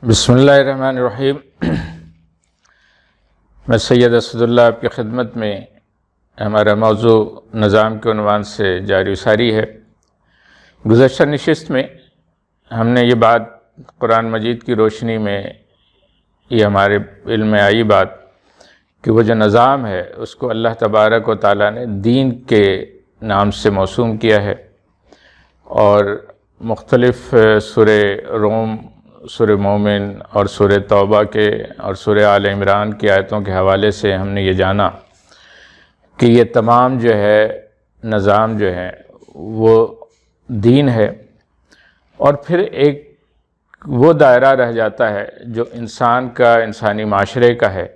بسم اللہ الرحمن الرحیم۔ میں سید اسد اللہ آپ کی خدمت میں ہمارا موضوع نظام کے عنوان سے جاری و ساری ہے۔ گزشتہ نشست میں ہم نے یہ بات قرآن مجید کی روشنی میں یہ ہمارے علم میں آئی بات کہ وہ جو نظام ہے اس کو اللہ تبارک و تعالیٰ نے دین کے نام سے موسوم کیا ہے، اور مختلف سورہ روم، سورہ مومن اور سورہ توبہ کے اور سورہ آل عمران کی آیتوں کے حوالے سے ہم نے یہ جانا کہ یہ تمام جو ہے نظام جو ہے وہ دین ہے، اور پھر ایک وہ دائرہ رہ جاتا ہے جو انسان کا، انسانی معاشرے کا ہے،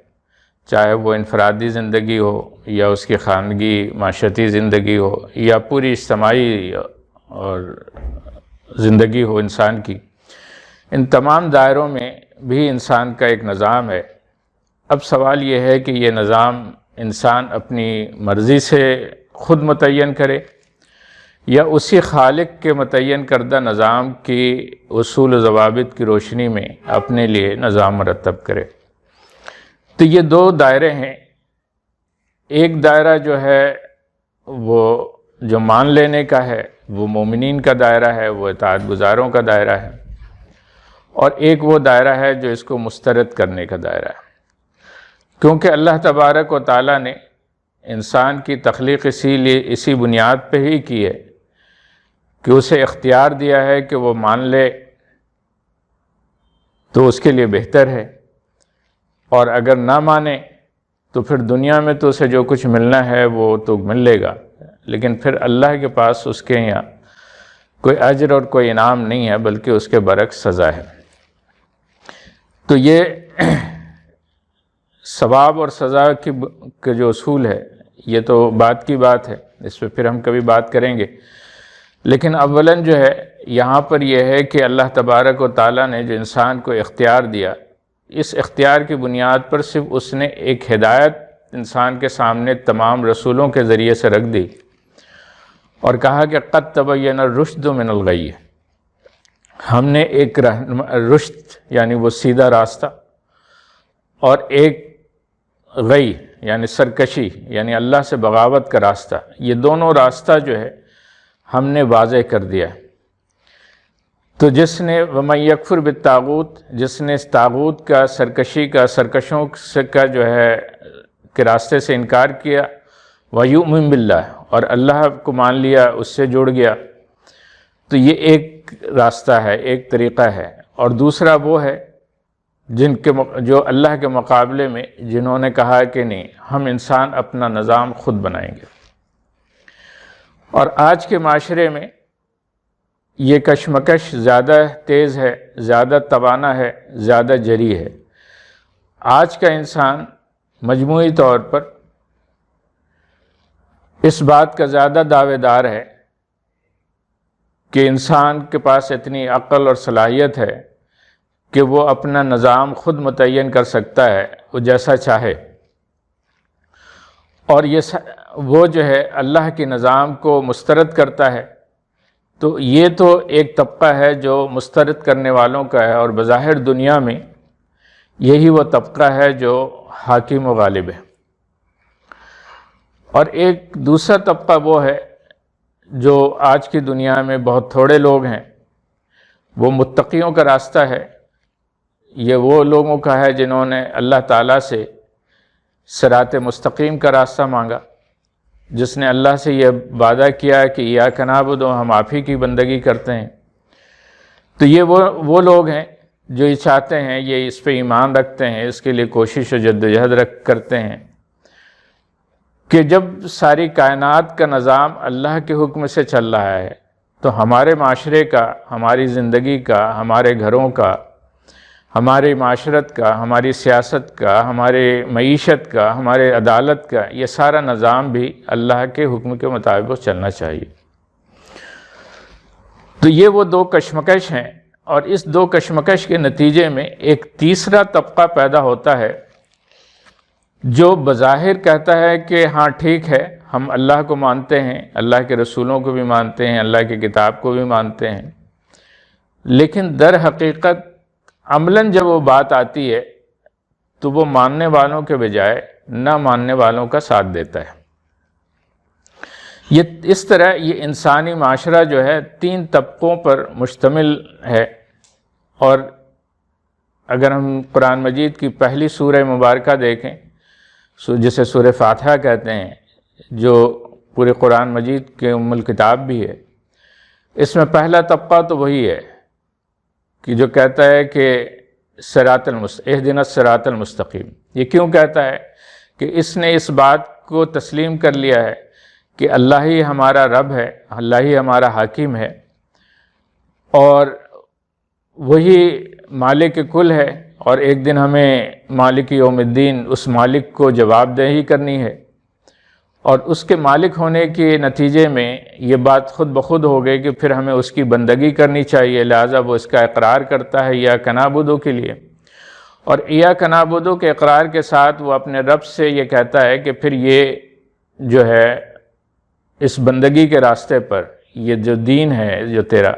چاہے وہ انفرادی زندگی ہو یا اس کی خاندگی معاشرتی زندگی ہو یا پوری اجتماعی اور زندگی ہو انسان کی۔ ان تمام دائروں میں بھی انسان کا ایک نظام ہے۔ اب سوال یہ ہے کہ یہ نظام انسان اپنی مرضی سے خود متعین کرے یا اسی خالق کے متعین کردہ نظام کی اصول و ضوابط کی روشنی میں اپنے لیے نظام مرتب کرے۔ تو یہ دو دائرے ہیں۔ ایک دائرہ جو ہے وہ جو مان لینے کا ہے، وہ مومنین کا دائرہ ہے، وہ اطاعت گزاروں کا دائرہ ہے، اور ایک وہ دائرہ ہے جو اس کو مسترد کرنے کا دائرہ ہے، کیونکہ اللہ تبارک و تعالیٰ نے انسان کی تخلیق اسی بنیاد پہ ہی کی ہے کہ اسے اختیار دیا ہے کہ وہ مان لے تو اس کے لیے بہتر ہے، اور اگر نہ مانے تو پھر دنیا میں تو اسے جو کچھ ملنا ہے وہ تو مل لے گا، لیکن پھر اللہ کے پاس اس کے یہاں کوئی اجر اور کوئی انعام نہیں ہے، بلکہ اس کے برعکس سزا ہے۔ تو یہ ثواب اور سزا کے جو اصول ہے یہ تو بات کی بات ہے، اس پہ پھر ہم کبھی بات کریں گے، لیکن اولاً جو ہے یہاں پر یہ ہے کہ اللہ تبارک و تعالیٰ نے جو انسان کو اختیار دیا، اس اختیار کی بنیاد پر صرف اس نے ایک ہدایت انسان کے سامنے تمام رسولوں کے ذریعے سے رکھ دی اور کہا کہ قد تبین الرشد من الغی۔ ہم نے ایک رشد یعنی وہ سیدھا راستہ، اور ایک غی یعنی سرکشی یعنی اللہ سے بغاوت کا راستہ، یہ دونوں راستہ جو ہے ہم نے واضح کر دیا۔ تو جس نے وَمَن یکفر بالطاغوت، جس نے اس طاغوت کا، سرکشی کا، سرکشوں کا جو ہے کہ راستے سے انکار کیا، وَیُؤْمِن بِاللَّہ، اور اللہ کو مان لیا، اس سے جڑ گیا، تو یہ ایک راستہ ہے، ایک طریقہ ہے۔ اور دوسرا وہ ہے جو اللہ کے مقابلے میں جنہوں نے کہا کہ نہیں، ہم انسان اپنا نظام خود بنائیں گے۔ اور آج کے معاشرے میں یہ کشمکش زیادہ تیز ہے، زیادہ توانا ہے، زیادہ جری ہے۔ آج کا انسان مجموعی طور پر اس بات کا زیادہ دعوے دار ہے کہ انسان کے پاس اتنی عقل اور صلاحیت ہے کہ وہ اپنا نظام خود متعین کر سکتا ہے، وہ جیسا چاہے، اور وہ جو ہے اللہ کے نظام کو مسترد کرتا ہے۔ تو یہ تو ایک طبقہ ہے جو مسترد کرنے والوں کا ہے، اور بظاہر دنیا میں یہی وہ طبقہ ہے جو حاکم و غالب ہے۔ اور ایک دوسرا طبقہ وہ ہے جو آج کی دنیا میں بہت تھوڑے لوگ ہیں، وہ متقیوں کا راستہ ہے۔ یہ وہ لوگوں کا ہے جنہوں نے اللہ تعالیٰ سے صراط مستقیم کا راستہ مانگا، جس نے اللہ سے یہ وعدہ کیا کہ ایاک نعبد، ہم آپ ہی کی بندگی کرتے ہیں۔ تو یہ وہ لوگ ہیں جو یہ چاہتے ہیں، یہ اس پہ ایمان رکھتے ہیں، اس کے لیے کوشش و جدوجہد کرتے ہیں کہ جب ساری کائنات کا نظام اللہ کے حکم سے چل رہا ہے تو ہمارے معاشرے کا، ہماری زندگی کا، ہمارے گھروں کا، ہماری معاشرت کا، ہماری سیاست کا، ہمارے معیشت کا، ہمارے عدالت کا، یہ سارا نظام بھی اللہ کے حکم کے مطابق چلنا چاہیے۔ تو یہ وہ دو کشمکش ہیں، اور اس دو کشمکش کے نتیجے میں ایک تیسرا طبقہ پیدا ہوتا ہے جو بظاہر کہتا ہے کہ ہاں ٹھیک ہے، ہم اللہ کو مانتے ہیں، اللہ کے رسولوں کو بھی مانتے ہیں، اللہ کی کتاب کو بھی مانتے ہیں، لیکن در حقیقت عملاً جب وہ بات آتی ہے تو وہ ماننے والوں کے بجائے نہ ماننے والوں کا ساتھ دیتا ہے۔ یہ اس طرح یہ انسانی معاشرہ جو ہے 3 طبقوں پر مشتمل ہے، اور اگر ہم قرآن مجید کی پہلی سورہ مبارکہ دیکھیں جسے سورہ فاتحہ کہتے ہیں، جو پورے قرآن مجید کے ام الکتاب بھی ہے، اس میں پہلا طبقہ تو وہی ہے کہ جو کہتا ہے کہ اہدنا الصراط المستقیم۔ یہ کیوں کہتا ہے؟ کہ اس نے اس بات کو تسلیم کر لیا ہے کہ اللہ ہی ہمارا رب ہے، اللہ ہی ہمارا حاکم ہے، اور وہی مالک کل ہے، اور ایک دن ہمیں مالک یوم الدین اس مالک کو جواب دہی کرنی ہے، اور اس کے مالک ہونے کے نتیجے میں یہ بات خود بخود ہو گئی کہ پھر ہمیں اس کی بندگی کرنی چاہیے، لہٰذا وہ اس کا اقرار کرتا ہے ایاک نعبد کے لیے، اور ایاک نعبد کے اقرار کے ساتھ وہ اپنے رب سے یہ کہتا ہے کہ پھر یہ جو ہے اس بندگی کے راستے پر، یہ جو دین ہے جو تیرا،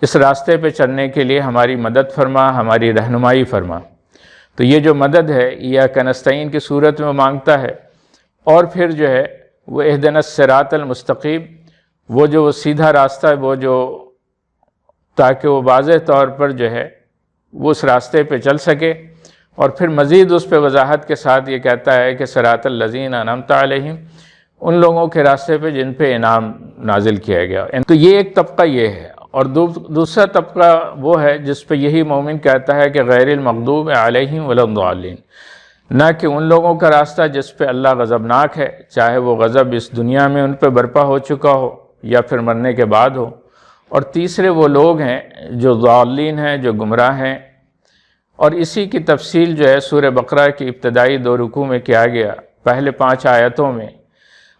اس راستے پہ چلنے کے لیے ہماری مدد فرما، ہماری رہنمائی فرما۔ تو یہ جو مدد ہے ایاک نستعین کی صورت میں مانگتا ہے، اور پھر جو ہے وہ اہدنا الصراط المستقیم، وہ جو سیدھا راستہ ہے، وہ جو تاکہ وہ واضح طور پر جو ہے وہ اس راستے پہ چل سکے، اور پھر مزید اس پہ وضاحت کے ساتھ یہ کہتا ہے کہ صراط الذین انعمت علیہم، ان لوگوں کے راستے پہ جن پہ انعام نازل کیا گیا۔ تو یہ ایک طبقہ یہ ہے، اور دوسرا طبقہ وہ ہے جس پہ یہی مومن کہتا ہے کہ غیر المغضوب علیہم ولا الضالین، نہ کہ ان لوگوں کا راستہ جس پہ اللہ غضبناک ہے، چاہے وہ غضب اس دنیا میں ان پہ برپا ہو چکا ہو یا پھر مرنے کے بعد ہو، اور تیسرے وہ لوگ ہیں جو ضالین ہیں، جو گمراہ ہیں۔ اور اسی کی تفصیل جو ہے سورہ بقرہ کی ابتدائی 2 رکوع میں کیا گیا۔ پہلے 5 آیتوں میں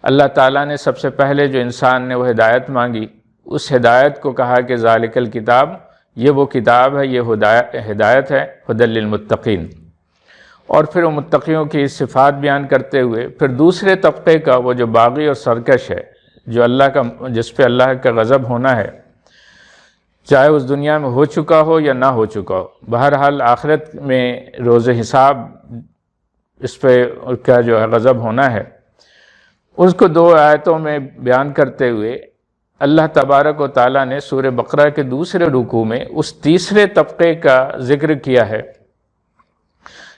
اللہ تعالیٰ نے سب سے پہلے جو انسان نے وہ ہدایت مانگی، اس ہدایت کو کہا کہ ذالک الکتاب، یہ وہ کتاب ہے، یہ ہدایت ہے، ھدی للمتقین، اور پھر وہ متقیوں کی صفات بیان کرتے ہوئے پھر دوسرے طبقے کا وہ جو باغی اور سرکش ہے، جو جس پہ اللہ کا غضب ہونا ہے، چاہے اس دنیا میں ہو چکا ہو یا نہ ہو چکا ہو، بہرحال آخرت میں روز حساب اس پہ کا جو ہے غضب ہونا ہے، اس کو 2 آیتوں میں بیان کرتے ہوئے اللہ تبارک و تعالیٰ نے سورہ بقرہ کے دوسرے رکوع میں اس تیسرے طبقے کا ذکر کیا ہے،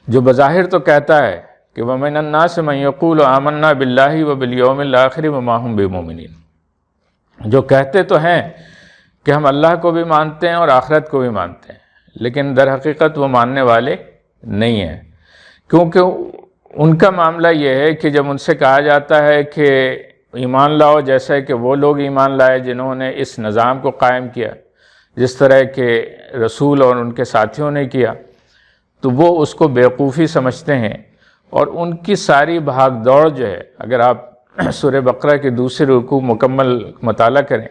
جو بظاہر تو کہتا ہے کہ وَمِنَ النَّاسِ مَن يَقُولُ آمَنَّا بِاللَّهِ وَبِالْيَوْمِ الْآخِرِ وَمَا هُمْ بِمُؤْمِنِينَ، جو کہتے تو ہیں کہ ہم اللہ کو بھی مانتے ہیں اور آخرت کو بھی مانتے ہیں، لیکن در حقیقت وہ ماننے والے نہیں ہیں، کیونکہ ان کا معاملہ یہ ہے کہ جب ان سے کہا جاتا ہے کہ ایمان لاؤ، جیسا کہ وہ لوگ ایمان لائے جنہوں نے اس نظام کو قائم کیا جس طرح کہ رسول اور ان کے ساتھیوں نے کیا، تو وہ اس کو بیوقوفی سمجھتے ہیں، اور ان کی ساری بھاگ دوڑ جو ہے، اگر آپ سورہ بقرہ کے دوسرے رکوع مکمل مطالعہ کریں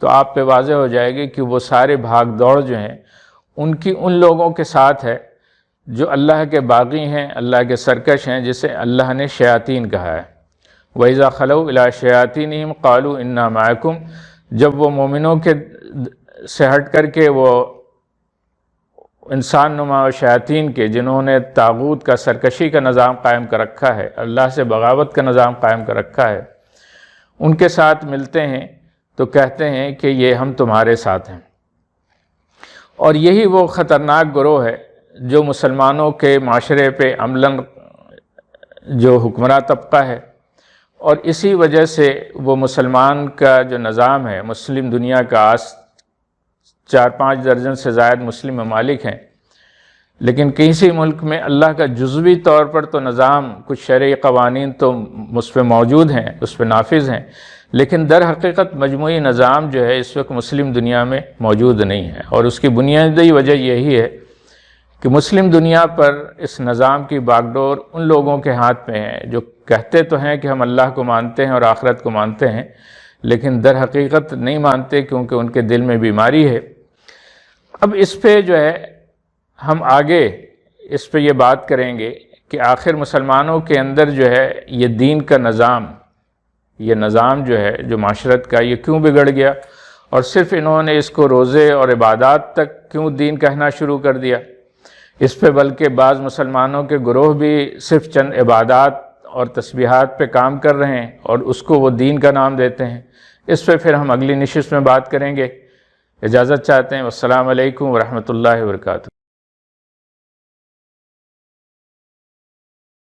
تو آپ پہ واضح ہو جائے گی کہ وہ سارے بھاگ دوڑ جو ہیں ان لوگوں کے ساتھ ہے جو اللہ کے باغی ہیں، اللہ کے سرکش ہیں، جسے اللہ نے شیاطین کہا ہے۔ وَإِذَا خَلَوْا إِلَىٰ شَيَاطِينِهِمْ قَالُوا إِنَّا مَعَكُمْ، جب وہ مومنوں کے سے ہٹ کر کے وہ انسان نما شیاطین کے، جنہوں نے طاغوت کا، سرکشی کا نظام قائم کر رکھا ہے، اللہ سے بغاوت کا نظام قائم کر رکھا ہے، ان کے ساتھ ملتے ہیں تو کہتے ہیں کہ یہ ہم تمہارے ساتھ ہیں۔ اور یہی وہ خطرناک گروہ ہے جو مسلمانوں کے معاشرے پہ عملاً جو حکمراں طبقہ ہے، اور اسی وجہ سے وہ مسلمان کا جو نظام ہے، مسلم دنیا کا 4-5 درجن سے زائد مسلم ممالک ہیں، لیکن کسی ملک میں اللہ کا جزوی طور پر تو نظام، کچھ شرعی قوانین تو اس پہ موجود ہیں، اس پہ نافذ ہیں، لیکن در حقیقت مجموعی نظام جو ہے اس وقت مسلم دنیا میں موجود نہیں ہے، اور اس کی بنیادی وجہ یہی ہے کہ مسلم دنیا پر اس نظام کی باغ ڈور ان لوگوں کے ہاتھ میں ہے جو کہتے تو ہیں کہ ہم اللہ کو مانتے ہیں اور آخرت کو مانتے ہیں، لیکن در حقیقت نہیں مانتے، کیونکہ ان کے دل میں بیماری ہے۔ اب اس پہ جو ہے ہم آگے اس پہ یہ بات کریں گے کہ آخر مسلمانوں کے اندر جو ہے یہ دین کا نظام، یہ نظام جو ہے جو معاشرت کا، یہ کیوں بگڑ گیا، اور صرف انہوں نے اس کو روزے اور عبادات تک کیوں دین کہنا شروع کر دیا، اس پہ بلکہ بعض مسلمانوں کے گروہ بھی صرف چند عبادات اور تسبیحات پہ کام کر رہے ہیں اور اس کو وہ دین کا نام دیتے ہیں۔ اس پہ پھر ہم اگلی نشست میں بات کریں گے۔ اجازت چاہتے ہیں۔ والسلام علیکم ورحمۃ اللہ وبرکاتہ۔